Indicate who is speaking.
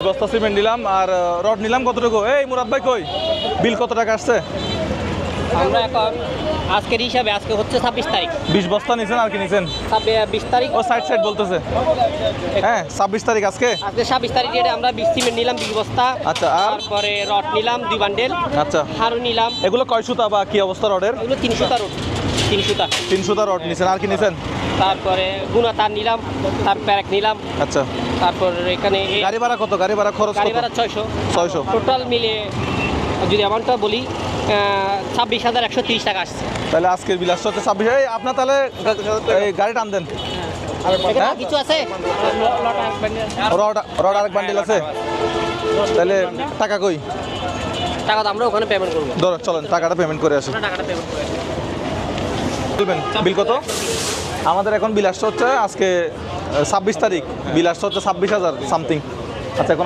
Speaker 1: বস্তা সিমেন্ট নিলাম আর রড নিলাম কতটুকু? এই মুরাদ ভাই কই বিল কত টাকা আসছে?
Speaker 2: আমরা এখন আজকের হিসাবে আজকে হচ্ছে 26 তারিখ।
Speaker 1: 20 বস্তা নিছেন আর কি নিছেন?
Speaker 2: 20 তারিখ
Speaker 1: ও সাইড বলতেছে। হ্যাঁ 26 তারিখ আজকে।
Speaker 2: আজকে 26 তারিখ ডেটে আমরা 20 সিমেন্ট নিলাম 20 বস্তা।
Speaker 1: আচ্ছা আর
Speaker 2: তারপরে রড নিলাম 2 বান্ডেল।
Speaker 1: আচ্ছা
Speaker 2: হারু নিলাম।
Speaker 1: এগুলো কয় সুতা বা কি অবস্থা রডের?
Speaker 2: এগুলো 300 টা রড। 300 টা।
Speaker 1: 300 টা রড নিছেন আর কি নিছেন?
Speaker 2: তারপরে গুনা তার নিলাম, তার প্যারেক নিলাম।
Speaker 1: আচ্ছা
Speaker 2: তারপর এখানে
Speaker 1: গাড়ি ভাড়া কত? গাড়ি ভাড়া খরচ
Speaker 2: গাড়ি
Speaker 1: কত?
Speaker 2: ভাড়া 600।
Speaker 1: 600
Speaker 2: টোটাল মিলে যদি অ্যামাউন্টটা বলি 26,130 টাকা আসছে।
Speaker 1: তাহলে আজকের বিল আসছে হচ্ছে 26। এই আপনার তাহলে এই গাড়ি টান দেন।
Speaker 2: এখানে আর কিছু আছে?
Speaker 1: রড আরেক বান্ডিল আছে। তাহলে টাকা কই?
Speaker 2: টাকা তো আমরা ওখানে পেমেন্ট করবো।
Speaker 1: ধরো চলেন টাকাটা পেমেন্ট করে আসি।
Speaker 2: টাকাটা পেমেন্ট করে
Speaker 1: বলবেন বিল কত? আমাদের এখন বিল আসছে হচ্ছে আজকে 26 তারিখ। বিল আসছে হচ্ছে 26,000 সামথিং। আচ্ছা এখন